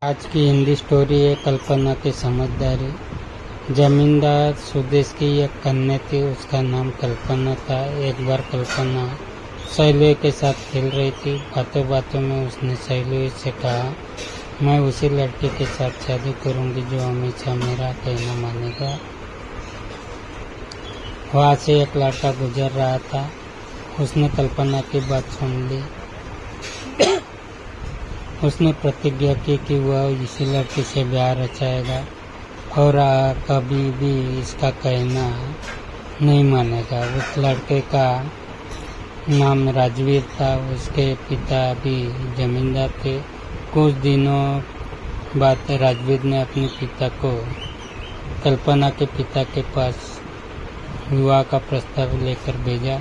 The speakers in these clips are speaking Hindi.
आज की हिंदी स्टोरी है कल्पना की समझदारी। जमींदार सुदेश की एक कन्या थी, उसका नाम कल्पना था। एक बार कल्पना सहेलियों के साथ खेल रही थी। बातों बातों में उसने सहेलियों से कहा, मैं उसी लड़के के साथ शादी करूंगी जो हमेशा मेरा कहना मानेगा। वहाँ से एक लड़का गुजर रहा था। उसने कल्पना की बात सुन ली। उसने प्रतिज्ञा की कि वह इसी लड़के से ब्याह रचाएगा और कभी भी इसका कहना नहीं मानेगा। उस लड़के का नाम राजवीर था। उसके पिता भी जमींदार थे। कुछ दिनों बाद राजवीर ने अपने पिता को कल्पना के पिता के पास विवाह का प्रस्ताव लेकर भेजा।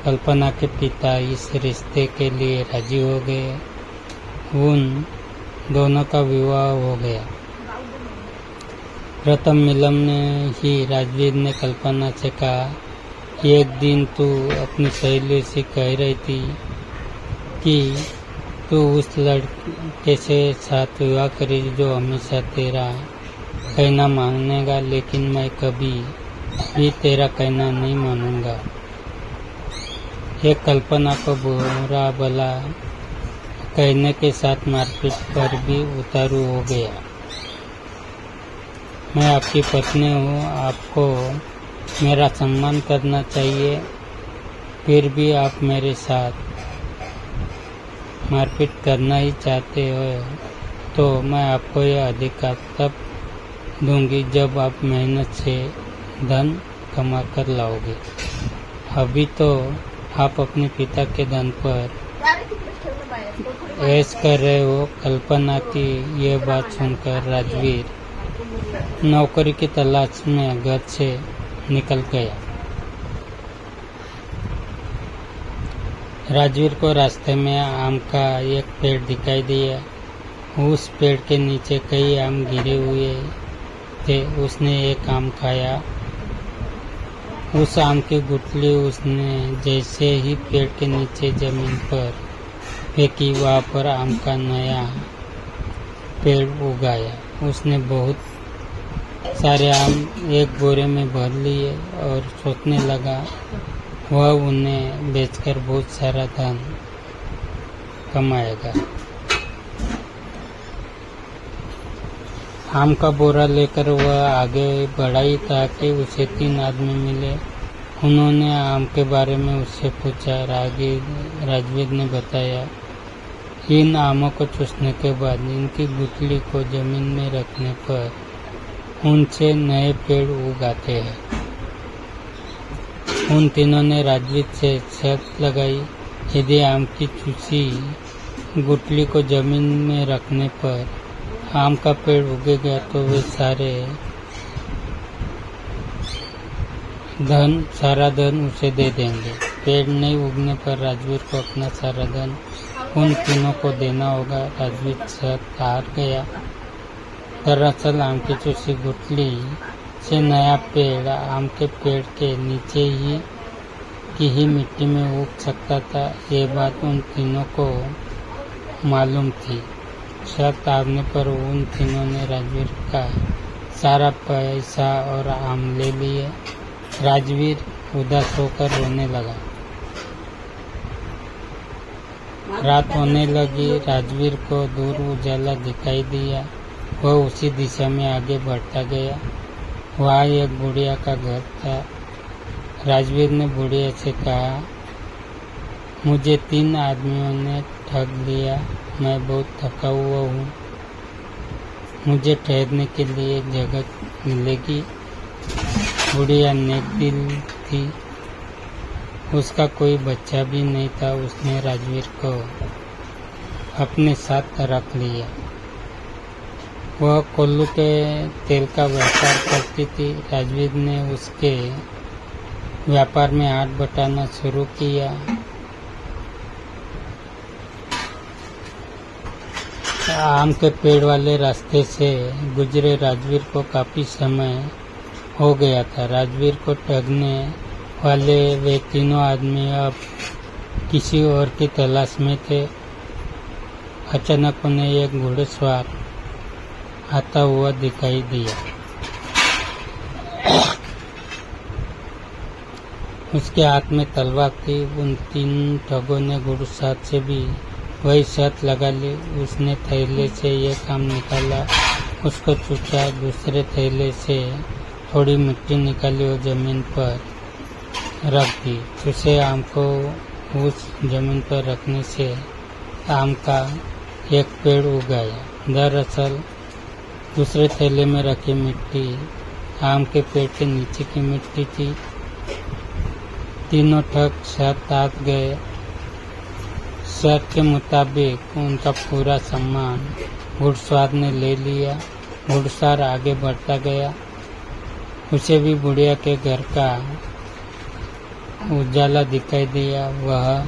कल्पना के पिता इस रिश्ते के लिए राजी हो गए। उन दोनों का विवाह हो गया। प्रथम मिलन में ही राजवीर ने कल्पना से कहा, एक दिन तू अपनी सहेली से कह रही थी कि तू उस लड़के से साथ विवाह करेगी जो हमेशा तेरा कहना मानेगा, लेकिन मैं कभी भी तेरा कहना नहीं मानूंगा। एक कल्पना को बुरा भला कहने के साथ मारपीट पर भी उतारू हो गया। मैं आपकी पत्नी हूँ, आपको मेरा सम्मान करना चाहिए, फिर भी आप मेरे साथ मारपीट करना ही चाहते हो तो मैं आपको यह अधिकार तब दूंगी जब आप मेहनत से धन कमा कर लाओगे। अभी तो आप अपने पिता के धन पर ऐश कर रहे हो। कल्पना की यह बात सुनकर राजवीर नौकरी की तलाश में घर से निकल गया। राजवीर को रास्ते में आम का एक पेड़ दिखाई दिया। उस पेड़ के नीचे कई आम गिरे हुए थे। उसने एक आम खाया। उस आम की गुठली उसने जैसे ही पेड़ के नीचे जमीन पर फेंकी, वहाँ पर आम का नया पेड़ उगाया। उसने बहुत सारे आम एक बोरे में भर लिए और सोचने लगा वह उन्हें बेचकर बहुत सारा धन कमाएगा। आम का बोरा लेकर वह आगे बढ़ा ही था कि उसे 3 आदमी मिले। उन्होंने आम के बारे में उससे पूछा। राजवीर ने बताया, इन आमों को चूसने के बाद इनकी गुठली को जमीन में रखने पर उनसे नए पेड़ उगाते हैं। उन तीनों ने राजवीर से शर्त लगाई, यदि आम की चूसी गुठली को जमीन में रखने पर आम का पेड़ उगेगा तो वे सारा धन उसे दे देंगे। पेड़ नहीं उगने पर राजवीर को अपना सारा धन उन तीनों को देना होगा। राजवीर शर्त हार गया। दरअसल आम की चूसी गुठली से नया पेड़ आम के पेड़ के नीचे ही मिट्टी में उग सकता था। ये बात उन तीनों को मालूम थी। शर्त हारने पर उन तीनों ने राजवीर का सारा पैसा और आम ले लिए। राजवीर उदास होकर रोने लगा। रात होने लगी। राजवीर को दूर उजाला दिखाई दिया। वह उसी दिशा में आगे बढ़ता गया। वहाँ एक बुढ़िया का घर था। राजवीर ने बुढ़िया से कहा, मुझे 3 आदमियों ने ठग लिया। मैं बहुत थका हुआ हूँ। मुझे ठहरने के लिए जगह मिलेगी? बुढ़िया नेक दिल थी। उसका कोई बच्चा भी नहीं था। उसने राजवीर को अपने साथ रख लिया। वह कोल्लू के तेल का व्यापार करती थी। राजवीर ने उसके व्यापार में हाथ बटाना शुरू किया। आम के पेड़ वाले रास्ते से गुजरे राजवीर को काफी समय हो गया था। राजवीर को ठगने वाले वे तीनों आदमी अब किसी और की तलाश में थे। अचानक उन्हें एक घुड़सवार आता हुआ दिखाई दिया। उसके हाथ में तलवार थी। उन 3 ठगों ने घुड़सवार से भी वही शर्त लगा ली। उसने थैले से ये काम निकाला, उसको चूचा। दूसरे थैले से थोड़ी मिट्टी निकाली और जमीन पर रख दी। चूसे आम को उस जमीन पर रखने से आम का एक पेड़ उगाया। दरअसल दूसरे थैले में रखी मिट्टी आम के पेड़ के नीचे की मिट्टी थी। तीनों ठग शर्त आत गए। शर्त के मुताबिक उनका पूरा सामान घुड़सवार ने ले लिया। घुड़सवार आगे बढ़ता गया। उसे भी बुढ़िया के घर का उजाला दिखाई दिया। वह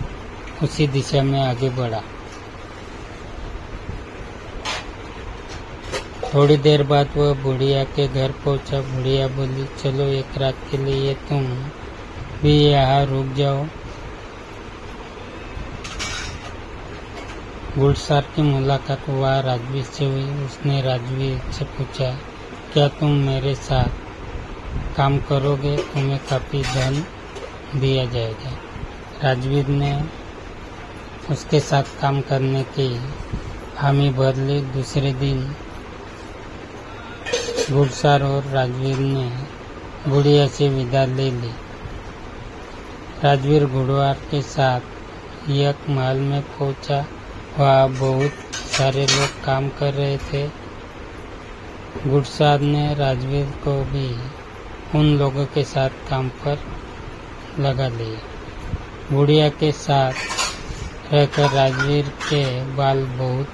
उसी दिशा में आगे बढ़ा। थोड़ी देर बाद वह बुढ़िया के घर पहुंचा। बुढ़िया बोली, चलो एक रात के लिए तुम भी यहाँ रुक जाओ। घुड़सवार की मुलाकात वहाँ राजवीर से हुई। उसने राजवीर से पूछा, क्या तुम मेरे साथ काम करोगे? तुम्हें काफी धन दिया जाएगा। राजवीर ने उसके साथ काम करने की हामी भर ली। दूसरे दिन घुड़सवार और राजवीर ने बुढ़िया से विदा ले ली। राजवीर घुड़सवार के साथ एक महल में पहुंचा। वहाँ बहुत सारे लोग काम कर रहे थे। घुड़सवार ने राजवीर को भी उन लोगों के साथ काम पर लगा लिया। बुढ़िया के साथ रहकर राजवीर के बाल बहुत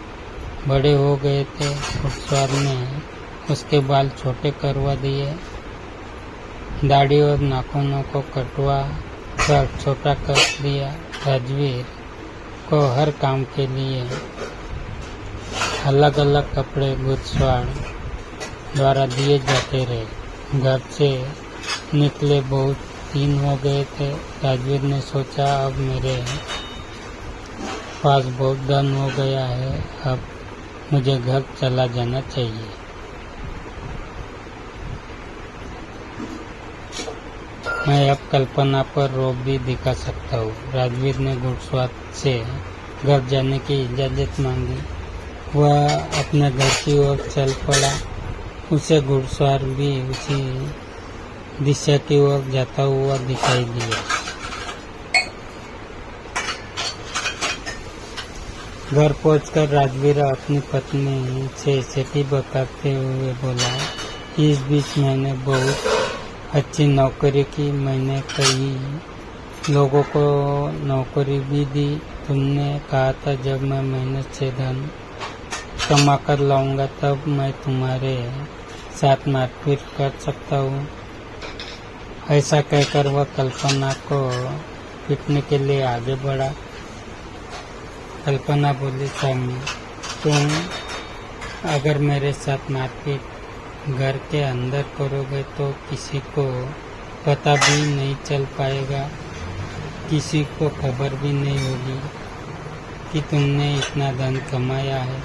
बड़े हो गए थे। घुड़सवार ने उसके बाल छोटे करवा दिए। दाढ़ी और नाखूनों को कटवा कर छोटा कर दिया। राजवीर को हर काम के लिए अलग अलग कपड़े घुड़सवार द्वारा दिए जाते रहे। घर से निकले बहुत दिन हो गए थे। राजवीर ने सोचा, अब मेरे पास बहुत धन हो गया है, अब मुझे घर चला जाना चाहिए। मैं अब कल्पना पर रोब भी दिखा सकता हूँ। राजवीर ने घुड़सवार से घर जाने की इजाज़त मांगी। वह अपने घर की ओर चल पड़ा। उसे घुड़सवार भी उसी दिशा की ओर जाता हुआ दिखाई दिया। घर पहुंचकर राजवीर अपनी पत्नी से स्थिति बताते हुए बोला, इस बीच मैंने बहुत अच्छी नौकरी की। मैंने कई लोगों को नौकरी भी दी। तुमने कहा था जब मैं मेहनत से धन कमा कर लाऊंगा तब मैं तुम्हारे साथ मारपीट कर सकता हूँ। ऐसा कहकर वह कल्पना को पीटने के लिए आगे बढ़ा। कल्पना बोली, स्वामी, तुम अगर मेरे साथ मारपीट घर के अंदर करोगे तो किसी को पता भी नहीं चल पाएगा, किसी को खबर भी नहीं होगी कि तुमने इतना धन कमाया है।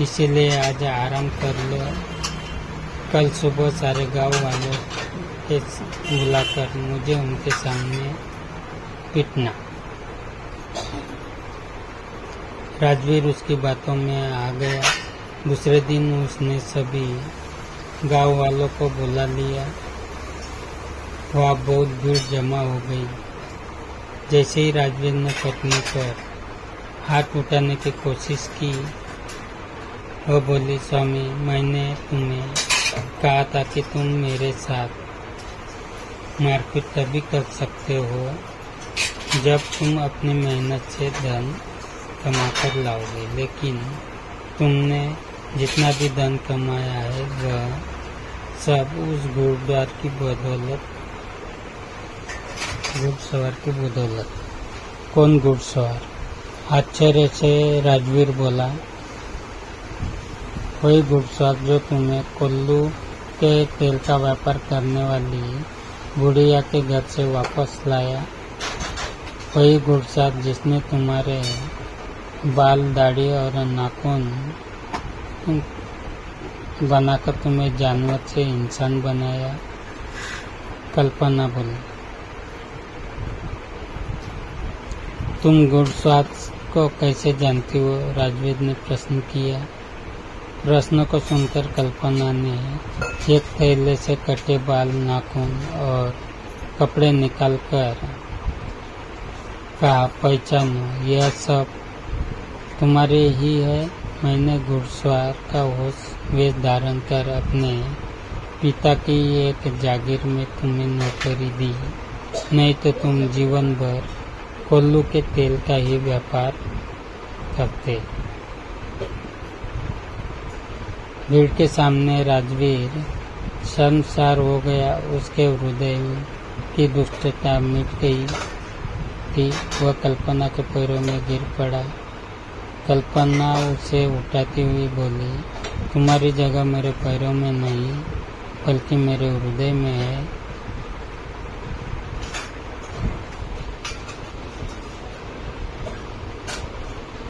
इसीलिए आज आराम कर लो। कल सुबह सारे गांव वालों के बुलाकर मुझे उनके सामने पीटना। राजवीर उसकी बातों में आ गया। दूसरे दिन उसने सभी गांव वालों को बुला लिया। वहाँ बहुत भीड़ जमा हो गई। जैसे ही राजवीर ने पत्नी पर हाथ उठाने की कोशिश की, वह बोली, स्वामी, मैंने तुम्हें कहा था कि तुम मेरे साथ मारपीट तभी कर सकते हो जब तुम अपनी मेहनत से धन कमा कर लाओगे, लेकिन तुमने जितना भी धन कमाया है वह सब उस घुड़सवार की बदौलत। कौन घुड़सवार? आश्चर्य से राजवीर बोला, वही घुड़सवार जो तुम्हें कोल्लू के तेल का व्यापार करने वाली बुढ़िया के घर से वापस लाया। वही घुड़सवार जिसने तुम्हारे बाल दाढ़ी और नाखून बनाकर तुम्हें जानवर से इंसान बनाया। कल्पना बोली, तुम घुड़सवार को कैसे जानती हो? राजवीर ने प्रश्न किया। प्रश्न को सुनकर कल्पना ने एक थैले से कटे बाल, नाखून और कपड़े निकालकर कहा, पहचानो, यह सब तुम्हारे ही है। मैंने घुड़सवार का वेश धारण कर अपने पिता की एक जागीर में तुम्हें नौकरी दी, नहीं तो तुम जीवन भर कोल्लू के तेल का ही व्यापार करते। भीड़ के सामने राजवीर शर्मसार हो गया। उसके हृदय की दुष्टता मिट गई थी। वह कल्पना के पैरों में गिर पड़ा। कल्पना उसे उठाती हुई बोली, तुम्हारी जगह मेरे पैरों में नहीं बल्कि मेरे हृदय में है।